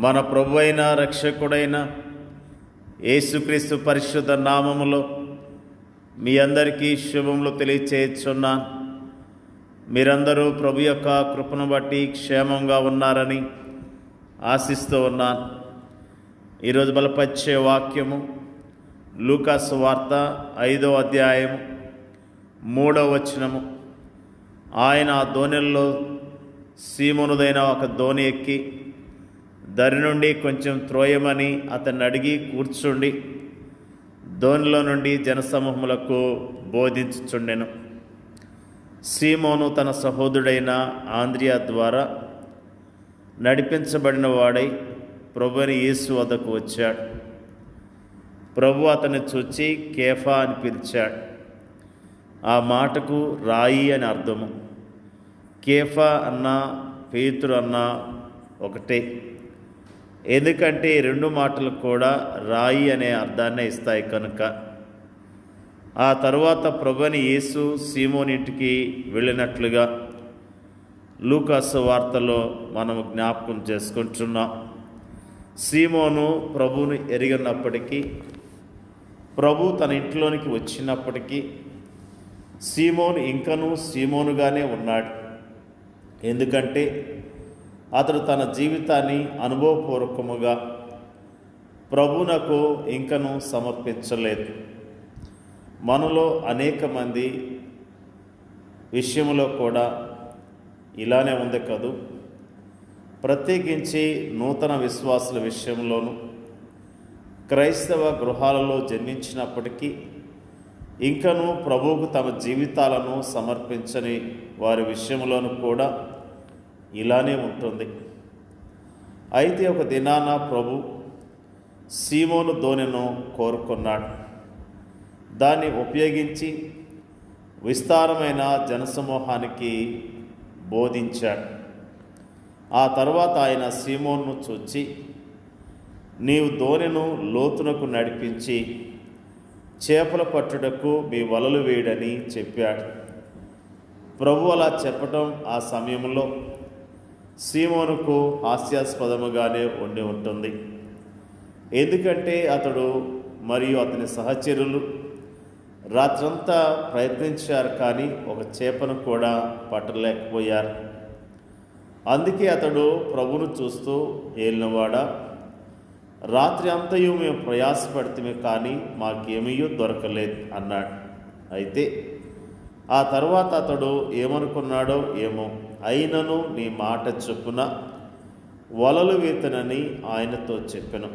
మన ప్రభువైన రక్షకుడైన యేసుక్రీస్తు పరిశుద్ధ నామములో మీ అందరికీ శుభములు తెలియచేస్తున్నాను. మీరందరూ ప్రభు యొక్క కృపను బట్టి క్షేమంగా ఉన్నారని ఆశిస్తూ ఉన్నాను. ఈరోజు బలపరిచే వాక్యము లూకా సువార్త 5వ అధ్యాయము 3వ వచనము. ఆయన ఆ దోణిలో సీమోనుదైన ఒక దోణి ఎక్కి దరి నుండి కొంచెం త్రోయమని అతన్ని అడిగి కూర్చుండి దోణిలో నుండి జనసమూహములకు బోధించుచుండెను. సీమోను తన సహోదరుడైన ఆంద్రియా ద్వారా నడిపించబడిన వాడై ప్రభువైన యేసు వద్దకు వచ్చాడు. ప్రభు అతన్ని చూచి కేఫా అని పిలిచాడు. ఆ మాటకు రాయి అని అర్థము. కేఫా అన్నా పేతురు అన్నా ఒకటే, ఎందుకంటే ఈ రెండు మాటలు కూడా రాయి అనే అర్థాన్నే ఇస్తాయి కనుక. ఆ తరువాత ప్రభువైన యేసు సీమోని ఇంటికి వెళ్ళినట్లుగా లూకా సువార్తలో మనం జ్ఞాపకం చేసుకుంటున్నాం. సీమోను ప్రభువును ఎరిగినప్పటికీ, ప్రభు తన ఇంట్లోనికి వచ్చినప్పటికీ సీమోను ఇంకనూ సీమోనుగానే ఉన్నాడు. ఎందుకంటే అతడు తన జీవితాన్ని అనుభవపూర్వకముగా ప్రభువునకు ఇంకనూ సమర్పించలేదు. మనలో అనేక మంది విషయంలో కూడా ఇలానే ఉంది కదూ. ప్రత్యేకించి నూతన విశ్వాసుల విషయంలోనూ క్రైస్తవ గృహాలలో జన్మించినప్పటికీ ఇంకనూ ప్రభువుకు తమ జీవితాలను సమర్పించని వారి విషయంలోనూ కూడా ఇలానే ఉంటుంది. అయితే ఒక దినాన ప్రభు సీమోను దోణిను కోరుకున్నాడు. దాన్ని ఉపయోగించి విస్తారమైన జనసమూహానికి బోధించాడు. ఆ తర్వాత ఆయన సీమోనును చూచి, నీవు దోణిను లోతునకు నడిపించి చేపల పట్టుటకు మీ వలలు వేయడని చెప్పాడు. ప్రభు అలా చెప్పటం ఆ సమయంలో సీమోనుకు హాస్యాస్పదముగానే ఉండి ఉంటుంది. ఎందుకంటే అతడు మరియు అతని సహచరులు రాత్రంతా ప్రయత్నించారు, కానీ ఒక చేపను కూడా పట్టలేకపోయారు. అందుకే అతడు ప్రభువును చూస్తూ, ఏలినవాడా, రాత్రి అంతయు మేము ప్రయాసపడితే కానీ మాకేమీ దొరకలేదు అన్నాడు. అయితే ఆ తర్వాత అతడు ఏమనుకున్నాడో ఏమో, అయినను నీ మాట చొప్పున వలలు వేతనని ఆయనతో చెప్పెను.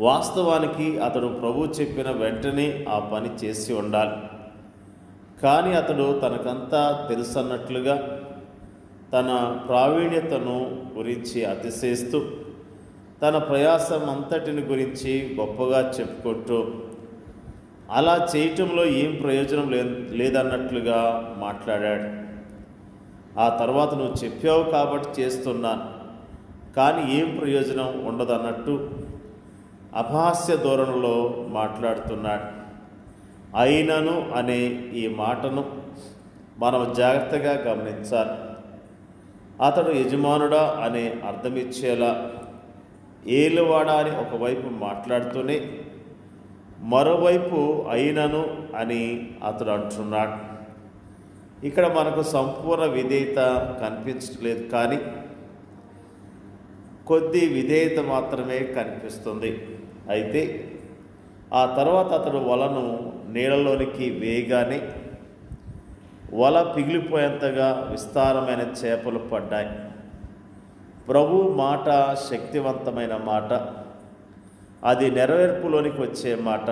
వాస్తవానికి అతడు ప్రభు చెప్పిన వెంటనే ఆ పని చేసి ఉండాలి. కానీ అతడు తనకంతా తెలుసన్నట్లుగా తన ప్రావీణ్యతను గురించి అతిశయిస్తూ తన ప్రయాసం అంతటిని గురించి గొప్పగా చెప్పుకుంటూ అలా చేయటంలో ఏం ప్రయోజనం లేదన్నట్లుగా మాట్లాడాడు. ఆ తర్వాత నువ్వు చెప్పావు కాబట్టి చేస్తున్నాను, కానీ ఏం ప్రయోజనం ఉండదన్నట్టు అపహాస్య ధోరణిలో మాట్లాడుతున్నాడు. అయినను అనే ఈ మాటను మనం జాగ్రత్తగా గమనించాలి. అతడు యజమానుడా అనే అర్థమిచ్చేలా ఏలువాడా అని ఒకవైపు మాట్లాడుతూనే మరోవైపు అయినను అని అతడు అంటున్నాడు. ఇక్కడ మనకు సంపూర్ణ విధేయత కనిపించట్లేదు, కానీ కొద్ది విధేయత మాత్రమే కనిపిస్తుంది. అయితే ఆ తర్వాత అతడు వలను నీళ్ళలోనికి వేయగానే వల పిగిలిపోయేంతగా విస్తారమైన చేపలు పడ్డాయి. ప్రభు మాట శక్తివంతమైన మాట, అది నెరవేర్పులోనికి వచ్చే మాట.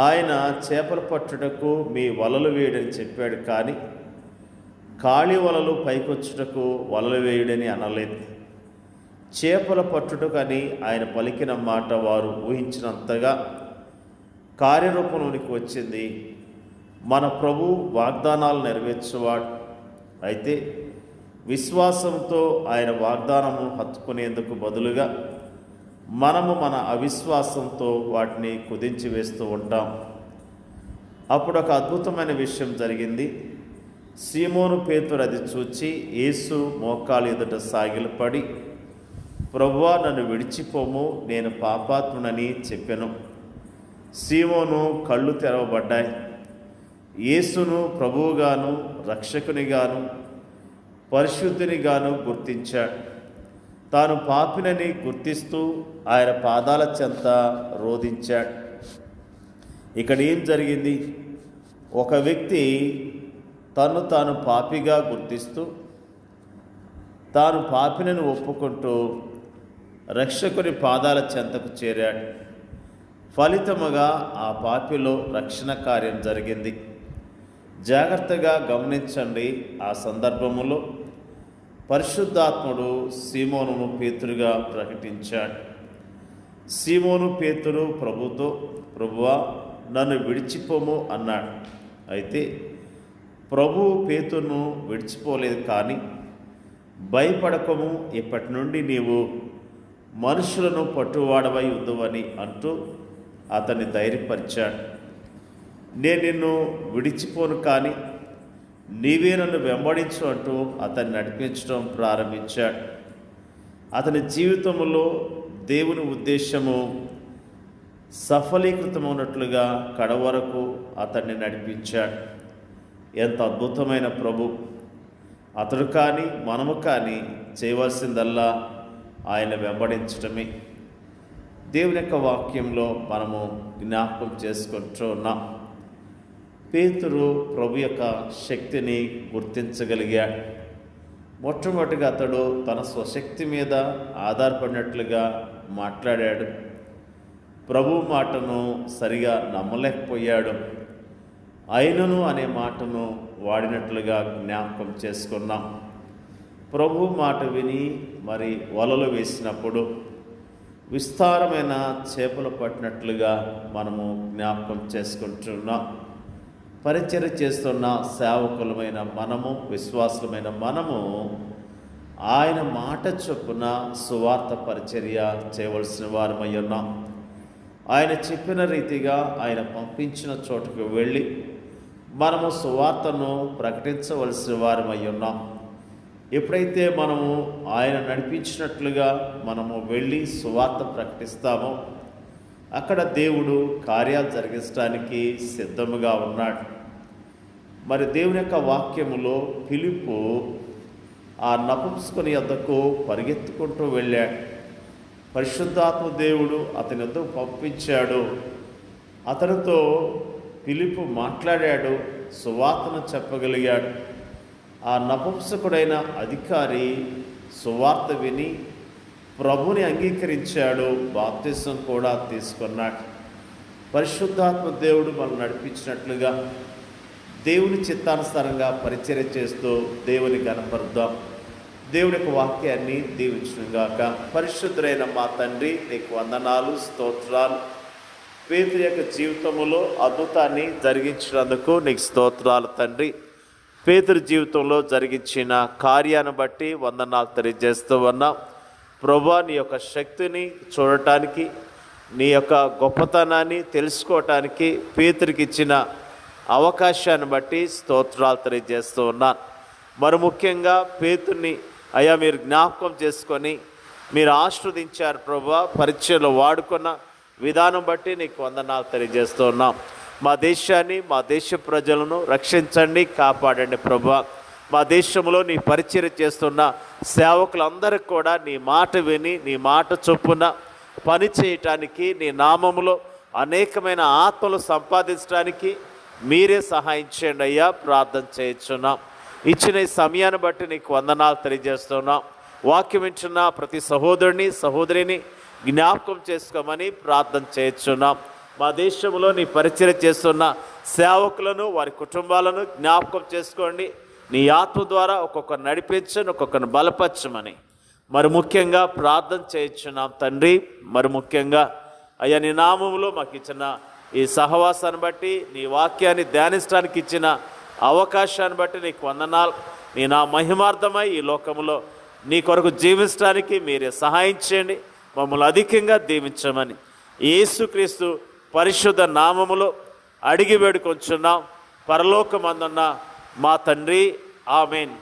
ఆయన చేపలు పట్టుటకు మీ వలలు వేయడని చెప్పాడు, కానీ ఖాళీ వలలు పైకొచ్చుటకు వలలు వేయడని అనలేదు. చేపల పట్టుటకు అని ఆయన పలికిన మాట వారు ఊహించినంతగా కార్యరూపంలోనికి వచ్చింది. మన ప్రభు వాగ్దానాలు నెరవేర్చేవాడు. అయితే విశ్వాసంతో ఆయన వాగ్దానము హత్తుకునేందుకు బదులుగా మనము మన అవిశ్వాసంతో వాటిని కుదించి వేస్తూ ఉంటాం. అప్పుడు ఒక అద్భుతమైన విషయం జరిగింది. సీమోను పేతురు అది చూచి యేసు మోకాలు ఎదుట సాగిలపడి ప్రభువా, నన్ను విడిచిపోము, నేను పాపాత్మునని చెప్పెను. సీమోను కళ్ళు తెరవబడ్డాయి. యేసును ప్రభువుగాను రక్షకునిగాను పరిశుద్ధునిగాను గుర్తించాడు. తాను పాపినని గుర్తిస్తూ ఆయన పాదాల చెంత రోధించాడు. ఇక్కడ ఏం జరిగింది? ఒక వ్యక్తి తాను పాపిగా గుర్తిస్తూ తాను పాపినని ఒప్పుకుంటూ రక్షకుని పాదాల చెంతకు చేరాడు. ఫలితముగా ఆ పాపిలో రక్షణ కార్యం జరిగింది. జాగ్రత్తగా గమనించండి. ఆ సందర్భములో పరిశుద్ధాత్ముడు సీమోనును పేతురుగా ప్రకటించాడు. సీమోను పేతురు ప్రభుతో, ప్రభువా, నన్ను విడిచిపోము అన్నాడు. అయితే ప్రభువు పేతురును విడిచిపోలేదు. కానీ భయపడకము, ఇప్పటి నుండి నీవు మనుషులను పట్టువాడవై ఉందువని అంటూ అతన్ని ధైర్యపరిచాడు. నేను నిన్ను విడిచిపోను, కానీ నీవే నన్ను వెంబడించు అంటూ అతన్ని నడిపించడం ప్రారంభించాడు. అతని జీవితంలో దేవుని ఉద్దేశము సఫలీకృతమైనట్లుగా కడవరకు అతన్ని నడిపించాడు. ఎంత అద్భుతమైన ప్రభు! అతడు కానీ మనము కానీ చేయవలసిందల్లా ఆయన వెంబడించడమే. దేవుని యొక్క వాక్యంలో మనము జ్ఞాపకం చేసుకుంటూ ఉన్నాం. పేతురు ప్రభు యొక్క శక్తిని గుర్తించగలిగాడు. మొట్టమొదటిగా అతడు తన స్వశక్తి మీద ఆధారపడినట్లుగా మాట్లాడాడు. ప్రభు మాటను సరిగా నమ్మలేకపోయాడు. అయినను అనే మాటను వాడినట్లుగా జ్ఞాపకం చేసుకున్నాం. ప్రభు మాట విని మరి వలలు వేసినప్పుడు విస్తారమైన చేపలు పట్టినట్లుగా మనము జ్ఞాపకం చేసుకుంటున్నాం. పరిచర్య చేస్తున్న సేవకులమైన మనము, విశ్వాసులమైన మనము ఆయన మాట చొప్పున సువార్త పరిచర్య చేయవలసిన వారమై ఉన్నాం. ఆయన చెప్పిన రీతిగా ఆయన పంపించిన చోటుకు వెళ్ళి మనము సువార్తను ప్రకటించవలసిన వారమై ఉన్నాం. ఎప్పుడైతే మనము ఆయన నడిపించినట్లుగా మనము వెళ్ళి సువార్త ప్రకటిస్తామో అక్కడ దేవుడు కార్యాలు జరిగించడానికి సిద్ధముగా ఉన్నాడు. మరి దేవుని యొక్క వాక్యములో ఫిలిప్పు ఆ నపుంసకుని యొద్దకు పరిగెత్తుకుంటూ వెళ్ళాడు. పరిశుద్ధాత్మ దేవుడు అతని యొద్దకు పంపించాడు. అతనితో ఫిలిప్పు మాట్లాడాడు, సువార్తను చెప్పగలిగాడు. ఆ నపుంసకుడైన అధికారి సువార్త విని ప్రభుని అంగీకరించాడు, బాప్తిసం కూడా తీసుకున్నాడు. పరిశుద్ధాత్మ దేవుడు మనం నడిపించినట్లుగా దేవుని చిత్తానుసారంగా పరిచర్య చేస్తూ దేవుని గణపరుద్దాం. దేవుని యొక్క వాక్యాన్ని దీవించుగాక. పరిశుద్ధులైన మా తండ్రి, నీకు వందనాలు, స్తోత్రాలు. పేతురు యొక్క జీవితంలో అద్భుతాన్ని జరిగించినందుకు నీకు స్తోత్రాలు తండ్రి. పేతురు జీవితంలో జరిగించిన కార్యాన్ని బట్టి వందనాలు తెలియజేస్తూ ఉన్నాం. ప్రభువా, నీ యొక్క శక్తిని చూడటానికి, నీ యొక్క గొప్పతనాన్ని తెలుసుకోవటానికి పేతురికి ఇచ్చిన అవకాశాన్ని బట్టి స్తోత్రాలు తెలియజేస్తూ ఉన్నాను. మరి ముఖ్యంగా పేతుర్ని అయ్యా మీరు జ్ఞాపకం చేసుకొని మీరు ఆశీర్వదించారు ప్రభువా. పరిచయలో వాడుకున్న విధానం బట్టి నీకు వందనాలు తెలియజేస్తూ ఉన్నాం. మా దేశాన్ని, మా దేశ ప్రజలను రక్షించండి, కాపాడండి ప్రభువా. మా దేశంలో నీ పరిచర్య చేస్తున్న సేవకులందరికీ కూడా నీ మాట విని నీ మాట చొప్పున పని చేయటానికి, నీ నామములో అనేకమైన ఆత్మలు సంపాదించడానికి మీరే సహాయం చేయండి అయ్యా. ప్రార్థన చేయించున్నాం. ఇచ్చిన ఈ సమయాన్ని బట్టి నీకు వందనాలు తెలియజేస్తున్నాం. వాక్యం ఇచ్చిన ప్రతి సహోదరుని సహోదరిని జ్ఞాపకం చేసుకోమని ప్రార్థన చేయించున్నాం. మా దేశంలో నీ పరిచర్య చేస్తున్న సేవకులను, వారి కుటుంబాలను జ్ఞాపకం చేసుకోండి. నీ ఆత్మ ద్వారా ఒక్కొక్కరు నడిపించని, ఒక్కొక్కరిని బలపరచమని మరి ముఖ్యంగా ప్రార్థన చేయించున్నాం తండ్రి. మరి ముఖ్యంగా అయ్యా నీ నామములో మాకు ఇచ్చిన ఈ సహవాసాన్ని బట్టి, నీ వాక్యాన్ని ధ్యానించడానికి ఇచ్చిన అవకాశాన్ని బట్టి నీకు వందనాలు. నీ నా మహిమార్థమై ఈ లోకంలో నీ కొరకు జీవించడానికి మీరే సహాయం చేయండి. మమ్మల్ని అధికంగా దీవించమని యేసుక్రీస్తు పరిశుద్ధ నామములో అడిగి వేడుకొంచున్నాం పరలోకమందున్న మా తండ్రి. ఆమేన్.